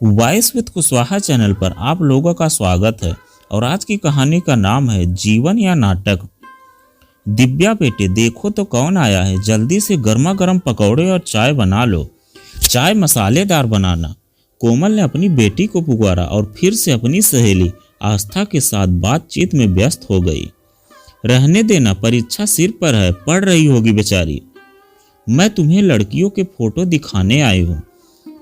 Voice with Kushwaha channel पर आप लोगों का स्वागत है। और आज की कहानी का नाम है जीवन या नाटक। दिव्या बेटे, देखो तो कौन आया है। जल्दी से गर्मा गर्म पकौड़े और चाय बना लो। चाय मसालेदार बनाना। कोमल ने अपनी बेटी को पुकारा और फिर से अपनी सहेली आस्था के साथ बातचीत में व्यस्त हो गई। रहने देना, परीक्षा सिर पर है, पढ़ रही होगी बेचारी। मैं तुम्हें लड़कियों के फोटो दिखाने आई हूँ।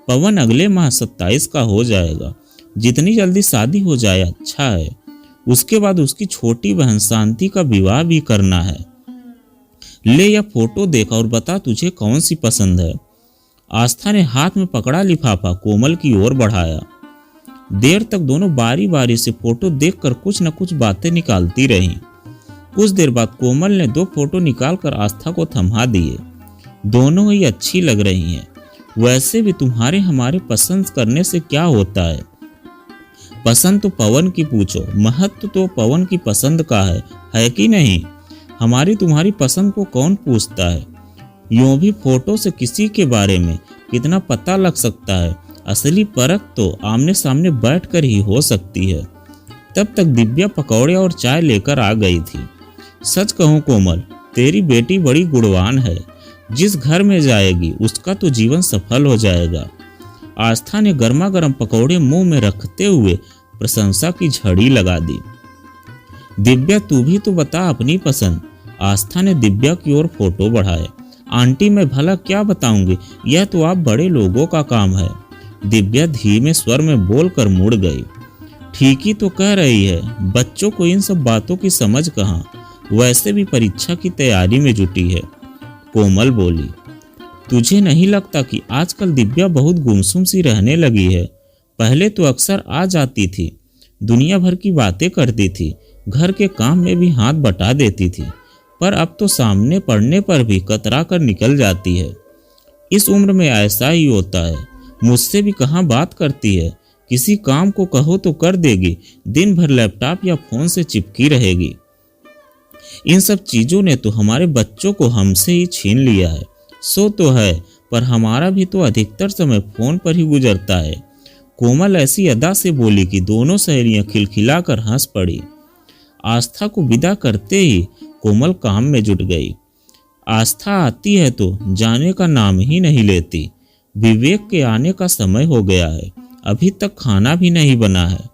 पवन अगले माह 27 का हो जाएगा। जितनी जल्दी शादी हो जाए अच्छा है। उसके बाद उसकी छोटी बहन शांति का विवाह भी करना है। ले यह फोटो देख और बता तुझे कौन सी पसंद है। आस्था ने हाथ में पकड़ा लिफाफा कोमल की ओर बढ़ाया। देर तक दोनों बारी बारी से फोटो देखकर कुछ न कुछ बातें निकालती रहीं। कुछ देर बाद कोमल ने 2 फोटो निकालकर आस्था को थमा दिए। दोनों ही अच्छी लग रही हैं। वैसे भी तुम्हारे हमारे पसंद करने से क्या होता है। पसंद तो पवन की पूछो, महत्व तो पवन की पसंद का है कि नहीं। हमारी तुम्हारी पसंद को कौन पूछता है। यूं भी फोटो से किसी के बारे में कितना पता लग सकता है। असली परख तो आमने सामने बैठकर ही हो सकती है। तब तक दिव्या पकौड़े और चाय लेकर आ गई थी। सच कहूं कोमल, तेरी बेटी बड़ी गुणवान है। जिस घर में जाएगी उसका तो जीवन सफल हो जाएगा। आस्था ने गर्मा गर्म पकौड़े मुंह में रखते हुए प्रशंसा की झड़ी लगा दी। दिव्या, तू भी तो बता अपनी पसंद। आस्था ने दिव्या की ओर फोटो बढ़ाए। आंटी, मैं भला क्या बताऊंगी, यह तो आप बड़े लोगों का काम है। दिव्या धीमे स्वर में बोलकर मुड़ गई। ठीक ही तो कह रही है, बच्चों को इन सब बातों की समझ कहाँ। वैसे भी परीक्षा की तैयारी में जुटी है। कोमल बोली, तुझे नहीं लगता कि आजकल दिव्या बहुत गुमसुम सी रहने लगी है। पहले तो अक्सर आ जाती थी, दुनिया भर की बातें करती थी, घर के काम में भी हाथ बटा देती थी, पर अब तो सामने पड़ने पर भी कतरा कर निकल जाती है। इस उम्र में ऐसा ही होता है। मुझसे भी कहाँ बात करती है। किसी काम को कहो तो कर देगी, दिन भर लैपटॉप या फोन से चिपकी रहेगी। इन सब चीजों ने तो हमारे बच्चों को हमसे ही छीन लिया है। सो तो है, पर हमारा भी तो अधिकतर समय फोन पर ही गुजरता है। कोमल ऐसी अदा से बोली कि दोनों सहेलियां खिलखिलाकर हंस पड़ी। आस्था को विदा करते ही कोमल काम में जुट गई। आस्था आती है तो जाने का नाम ही नहीं लेती। विवेक के आने का समय हो गया है, अभी तक खाना भी नहीं बना है।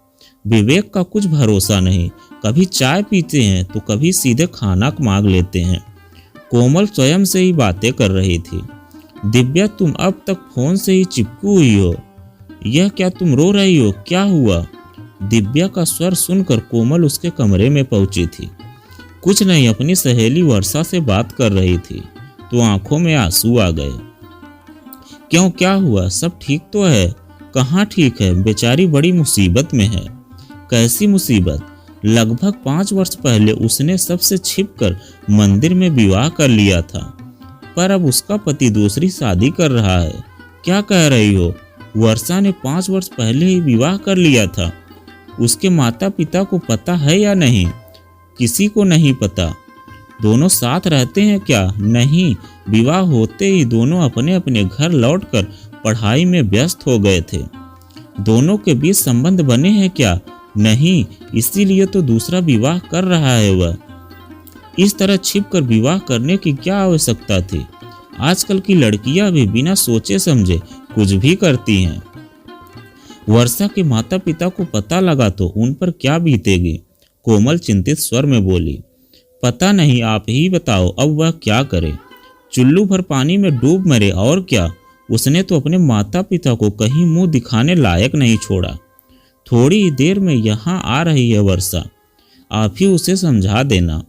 विवेक का कुछ भरोसा नहीं, कभी चाय पीते हैं तो कभी सीधे खाना मांग लेते हैं। कोमल स्वयं से ही बातें कर रही थी। दिव्या, तुम अब तक फोन से ही चिपकी हुई हो। यह क्या, तुम रो रही हो, क्या हुआ। दिव्या का स्वर सुनकर कोमल उसके कमरे में पहुंची थी। कुछ नहीं, अपनी सहेली वर्षा से बात कर रही थी तो आंखों में आंसू आ गए। क्यों, क्या हुआ, सब ठीक तो है। कहाँ ठीक है, बेचारी बड़ी मुसीबत में है। कैसी मुसीबत। लगभग 5 वर्ष पहले उसने सबसे छिपकर मंदिर में विवाह कर लिया था, पर अब उसका पति दूसरी शादी कर रहा है। क्या कह रही हो। वर्षा ने 5 वर्ष पहले ही विवाह कर लिया था। उसके माता पिता को पता है या नहीं। किसी को नहीं पता। दोनों साथ रहते हैं क्या। नहीं, विवाह होते ही दोनों अपने अपने घर लौटकर पढ़ाई में व्यस्त हो गए थे। दोनों के बीच संबंध बने हैं क्या। नहीं, इसीलिए तो दूसरा विवाह कर रहा है वह। इस तरह छिपकर विवाह करने की क्या आवश्यकता थी। आजकल की लड़कियां भी बिना सोचे समझे कुछ भी करती हैं। वर्षा के माता पिता को पता लगा तो उन पर क्या बीतेगी। कोमल चिंतित स्वर में बोली, पता नहीं, आप ही बताओ अब वह क्या करे। चुल्लू भर पानी में डूब मरे और क्या। उसने तो अपने माता पिता को कहीं मुंह दिखाने लायक नहीं छोड़ा। थोड़ी ही देर में यहाँ आ रही है वर्षा, आप ही उसे समझा देना।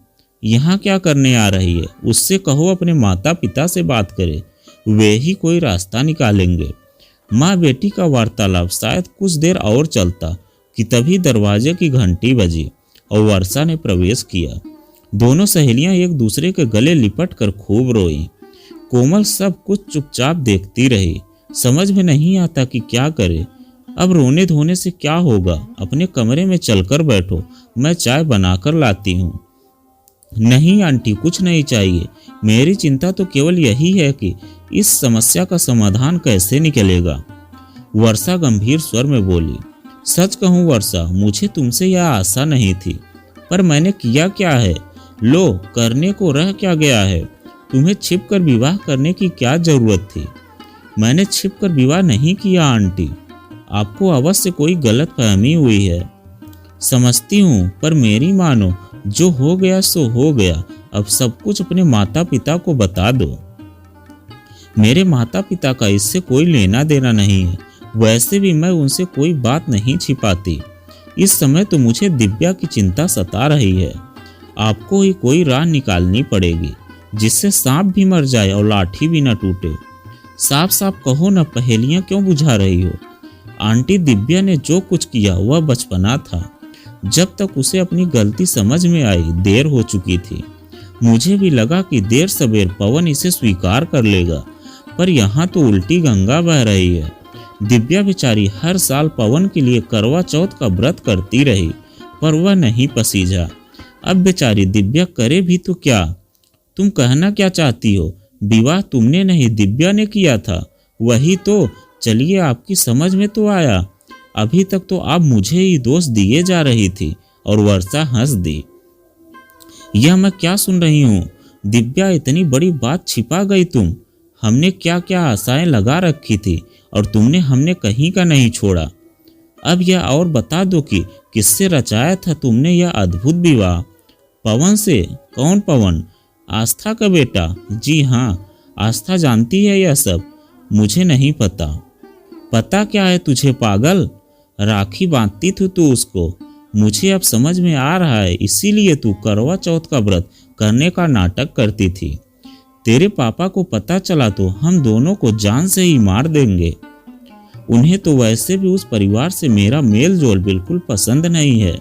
यहाँ क्या करने आ रही है, उससे कहो अपने माता पिता से बात करे, वे ही कोई रास्ता निकालेंगे। माँ बेटी का वार्तालाप शायद कुछ देर और चलता कि तभी दरवाजे की घंटी बजी और वर्षा ने प्रवेश किया। दोनों सहेलियां एक दूसरे के गले लिपट कर खूब रोई। कोमल सब कुछ चुपचाप देखती रही। समझ में नहीं आता कि क्या करे। अब रोने धोने से क्या होगा। अपने कमरे में चलकर बैठो, मैं चाय बनाकर लाती हूँ। नहीं आंटी, कुछ नहीं चाहिए। मेरी चिंता तो केवल यही है कि इस समस्या का समाधान कैसे निकलेगा। वर्षा गंभीर स्वर में बोली, सच कहूँ वर्षा, मुझे तुमसे यह आशा नहीं थी, पर मैंने किया क्या है? लो, करने को रह क्या गया है? तुम्हें छिपकर विवाह करने की क्या जरूरत थी? मैंने छिपकर विवाह नहीं किया आंटी, आपको अवश्य कोई गलत फहमी हुई है। समझती हूँ, पर मेरी मानो, जो हो गया सो हो गया। अब सब कुछ अपने माता पिता को बता दो। मेरे माता पिता का इससे कोई लेना देना नहीं है, वैसे भी मैं उनसे कोई बात नहीं छिपाती। इस समय तो मुझे दिव्या की चिंता सता रही है। आपको ही कोई राह निकालनी पड़ेगी जिससे सांप भी मर जाए और लाठी भी न टूटे। साफ साफ कहो न, पहेलियां क्यों बुझा रही हो? आंटी, दिव्या ने जो कुछ किया वह बचपना था। जब तक उसे अपनी गलती समझ में आई देर हो चुकी थी। मुझे भी लगा कि देर सवेर पवन इसे स्वीकार कर लेगा, पर यहाँ तो उल्टी गंगा बह रही है। दिव्या बेचारी हर साल पवन के लिए करवा चौथ का व्रत करती रही, पर वह नहीं पसीजा। अब बेचारी दिव्या करे भी तो क्या? तुम कहना क्या चाहती हो? विवाह तुमने नहीं, दिव्या ने किया था। वही तो, चलिए आपकी समझ में तो आया। अभी तक तो आप मुझे ही दोष दिए जा रही थी। और वर्षा हंस दी। यह मैं क्या सुन रही हूँ? दिव्या, इतनी बड़ी बात छिपा गई तुम। हमने क्या क्या आशाएं लगा रखी थी और तुमने हमने कहीं का नहीं छोड़ा। अब यह और बता दो कि किससे रचाया था तुमने यह अद्भुत विवाह? पवन से? कौन पवन? आस्था का बेटा। जी हाँ, आस्था जानती है यह सब। मुझे नहीं पता। पता क्या है तुझे पागल? राखी बांधती थी तू उसको। मुझे अब समझ में आ रहा है, इसीलिए तू करवा चौथ का व्रत करने का नाटक करती थी। तेरे पापा को पता चला तो हम दोनों को जान से ही मार देंगे। उन्हें तो वैसे भी उस परिवार से मेरा मेल जोल बिल्कुल पसंद नहीं है।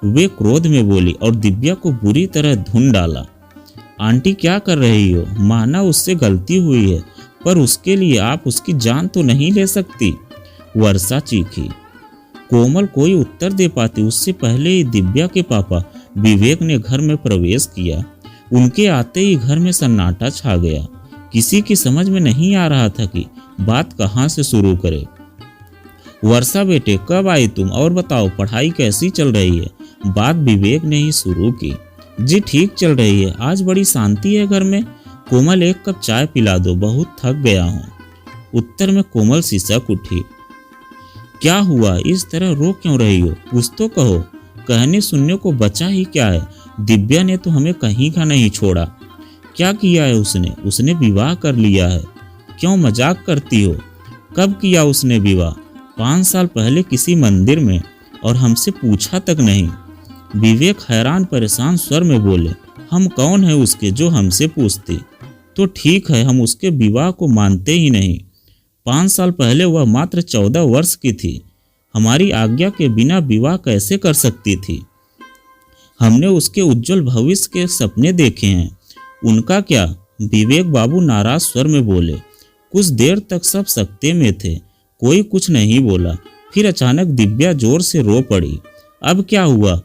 वे क्रोध में बोली और दिव्या को बुरी तरह धुन डाला। आंटी, क्या कर रही हो? माना उससे गलती हुई है, पर उसके लिए आप उसकी जान तो नहीं ले सकती। वर्षा चीखी। कोमल कोई उत्तर दे पाती उससे पहले ही दिव्या के पापा विवेक ने घर में प्रवेश किया। उनके आते ही घर में सन्नाटा छा गया। किसी की समझ में नहीं आ रहा था कि बात कहाँ से शुरू करे। वर्षा बेटे, कब आई तुम? और बताओ, पढ़ाई कैसी चल रही है? बात विवेक ने ही शुरू की। जी ठीक चल रही है, आज बड़ी शांति है घर में। कोमल, एक कप चाय पिला दो, बहुत थक गया हूँ। उत्तर में कोमल सिसक उठी। क्या हुआ? इस तरह रो क्यों रही हो? कुछ तो कहो। कहने सुनने को बचा ही क्या है? दिव्या ने तो हमें कहीं का नहीं छोड़ा। क्या किया है उसने? उसने विवाह कर लिया है। क्यों मजाक करती हो? कब किया उसने विवाह? 5 साल पहले किसी मंदिर में, और हमसे पूछा तक नहीं। विवेक हैरान परेशान स्वर में बोले, हम कौन है उसके जो हमसे पूछते? तो ठीक है, हम उसके विवाह को मानते ही नहीं। 5 साल पहले वह मात्र 14 वर्ष की थी। हमारी आज्ञा के बिना विवाह कैसे कर सकती थी? हमने उसके उज्जवल भविष्य के सपने देखे हैं। उनका क्या? विवेक बाबू नाराज स्वर में बोले। कुछ देर तक सब सकते में थे, कोई कुछ नहीं बोला। फिर अचानक दिव्या जोर से रो पड़ी। अब क्या हुआ?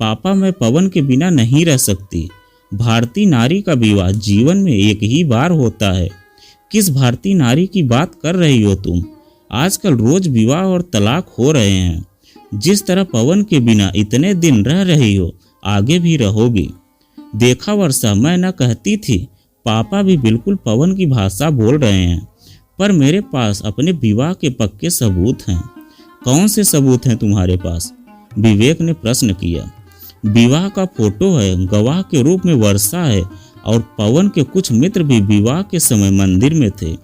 पापा, मैं पवन के बिना नहीं रह सकती। भारतीय नारी का विवाह जीवन में एक ही बार होता है। किस भारतीय नारी की बात कर रही हो तुम? आजकल रोज विवाह और तलाक हो रहे हैं। जिस तरह पवन के बिना इतने दिन रह रही हो, आगे भी रहोगी। देखा वर्षा, मैं न कहती थी। पापा भी बिल्कुल पवन की भाषा बोल रहे हैं, पर मेरे पास अपने विवाह के पक्के सबूत हैं। कौन से सबूत हैं तुम्हारे पास? विवेक ने प्रश्न किया। विवाह का फोटो है, गवाह के रूप में वर्षा है, और पवन के कुछ मित्र भी विवाह के समय मंदिर में थे।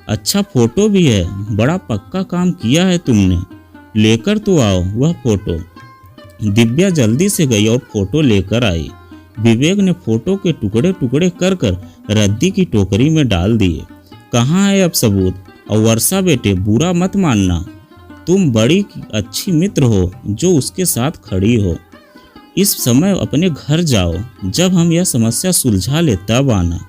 अच्छा, फोटो भी है। बड़ा पक्का काम किया है तुमने। लेकर तो आओ वह फोटो। दिव्या जल्दी से गई और फोटो लेकर आई। विवेक ने फोटो के टुकड़े टुकड़े कर कर रद्दी की टोकरी में डाल दिए। कहाँ है अब सबूत? और वर्षा बेटे, बुरा मत मानना, तुम बड़ी अच्छी मित्र हो जो उसके साथ खड़ी हो। इस समय अपने घर जाओ, जब हम यह समस्या सुलझा ले तब आना।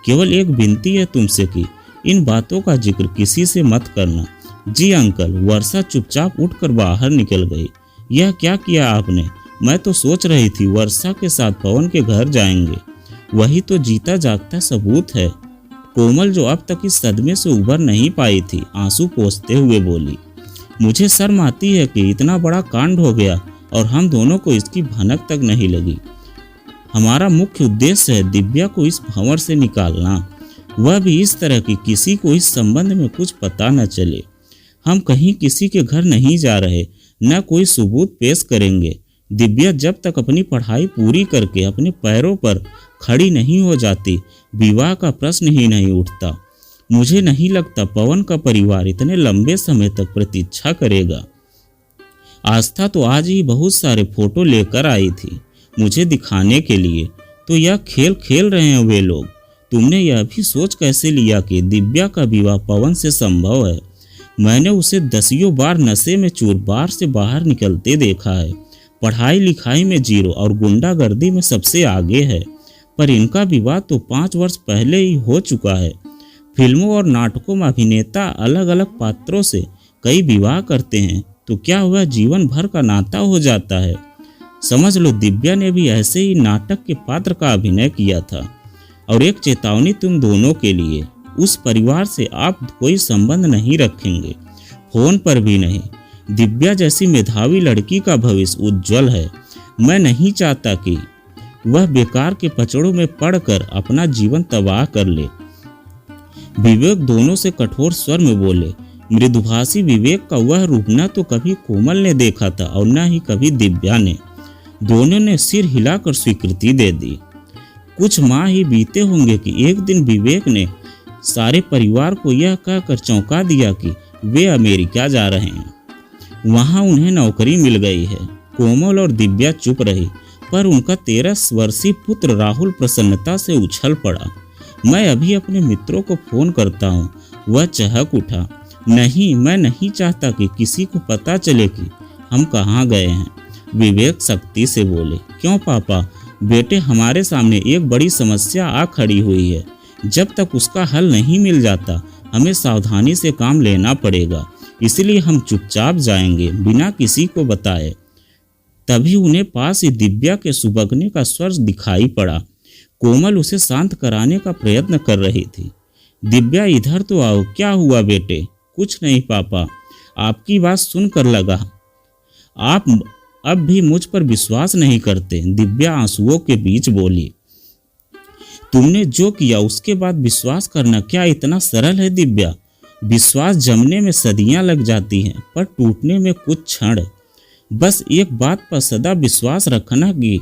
केवल एक विनती है तुमसे कि इन बातों का जिक्र किसी से मत करना। जी अंकल। वर्षा चुपचाप उठकर बाहर निकल गई। यह क्या किया आपने? मैं तो सोच रही थी वर्षा के साथ पवन के घर जाएंगे। वही तो जीता जागता सबूत है। कोमल, जो अब तक इस सदमे से उबर नहीं पाई थी, आंसू पोंछते हुए बोली। मुझे शर्म आती है कि इतना बड़ा कांड हो गया और हम दोनों को इसकी भनक तक नहीं लगी। हमारा मुख्य उद्देश्य है दिव्या को इस भंवर से निकालना, वह भी इस तरह कि किसी को इस संबंध में कुछ पता न चले। हम कहीं किसी के घर नहीं जा रहे, न कोई सबूत पेश करेंगे। दिव्या जब तक अपनी पढ़ाई पूरी करके अपने पैरों पर खड़ी नहीं हो जाती, विवाह का प्रश्न ही नहीं उठता। मुझे नहीं लगता पवन का परिवार इतने लंबे समय तक प्रतीक्षा करेगा। आस्था तो आज ही बहुत सारे फोटो लेकर आई थी मुझे दिखाने के लिए, तो यह खेल खेल रहे हैं वे लोग। तुमने यह भी सोच कैसे लिया कि दिव्या का विवाह पवन से संभव है? मैंने उसे दसियों बार नशे में चूरबार से बाहर निकलते देखा है। पढ़ाई लिखाई में जीरो और गुंडागर्दी में सबसे आगे है, पर इनका विवाह तो 5 वर्ष पहले ही हो चुका है। फिल्मों और नाटकों में अभिनेता अलग अलग पात्रों से कई विवाह करते हैं, तो क्या वह जीवन भर का नाता हो जाता है? समझ लो दिव्या ने भी ऐसे ही नाटक के पात्र का अभिनय किया था। और एक चेतावनी तुम दोनों के लिए, उस परिवार से आप कोई संबंध नहीं रखेंगे, फोन पर भी नहीं। दिव्या जैसी मेधावी लड़की का भविष्य उज्जवल है। मैं नहीं चाहता कि वह बेकार के पचड़ों में पड़कर अपना जीवन तबाह कर ले। विवेक दोनों से कठोर स्वर में बोले। मृदुभाषी विवेक का वह रूप न तो कभी कोमल ने देखा था और न ही कभी दिव्या ने। दोनों ने सिर हिलाकर स्वीकृति दे दी। कुछ माह ही बीते होंगे कि एक दिन विवेक ने सारे परिवार को यह कहकर चौंका दिया कि वे अमेरिका जा रहे हैं। वहां उन्हें नौकरी मिल गई है। कोमल और दिव्या चुप रही, पर उनका 13 वर्षीय पुत्र राहुल प्रसन्नता से उछल पड़ा। मैं अभी अपने मित्रों को फोन करता हूँ। वह चहक उठा। नहीं, मैं नहीं चाहता कि किसी को पता चले कि हम कहाँ गए हैं। विवेक सख्ती से बोले। क्यों पापा? बेटे, हमारे सामने एक बड़ी समस्या आ खड़ी हुई है। जब तक उसका हल नहीं मिल जाता हमें सावधानी से काम लेना पड़ेगा, इसलिए हम चुपचाप जाएंगे बिना किसी को बताए। तभी उन्हें पास ही दिव्या के सुबकने का स्वर दिखाई पड़ा। कोमल उसे शांत कराने का प्रयत्न कर रही थी। दिव्या, इधर तो आओ। क्या हुआ बेटे? कुछ नहीं पापा, आपकी बात सुनकर लगा आप अब भी मुझ पर विश्वास नहीं करते। दिव्या आंसुओं के बीच बोली। तुमने जो किया उसके बाद विश्वास करना क्या इतना सरल है दिव्या? विश्वास जमने में सदियां लग जाती हैं, पर टूटने में कुछ क्षण। बस एक बात पर सदा विश्वास रखना कि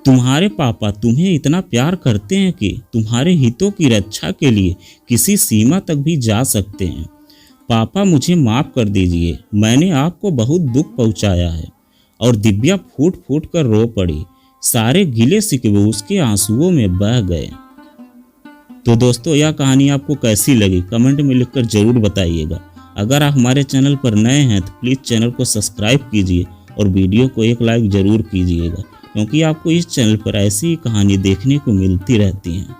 तुम्हारे पापा तुम्हें इतना प्यार करते हैं कि तुम्हारे हितों की रक्षा के लिए किसी सीमा तक भी जा सकते हैं। पापा, मुझे माफ कर दीजिए, मैंने आपको बहुत दुख पहुंचाया है। और दिव्या फूट फूट कर रो पड़ी। सारे गिले शिकवे उसके आंसुओं में बह गए। तो दोस्तों, यह कहानी आपको कैसी लगी कमेंट में लिखकर जरूर बताइएगा। अगर आप हमारे चैनल पर नए हैं तो प्लीज़ चैनल को सब्सक्राइब कीजिए और वीडियो को एक लाइक जरूर कीजिएगा, क्योंकि आपको इस चैनल पर ऐसी ही कहानी देखने को मिलती रहती हैं।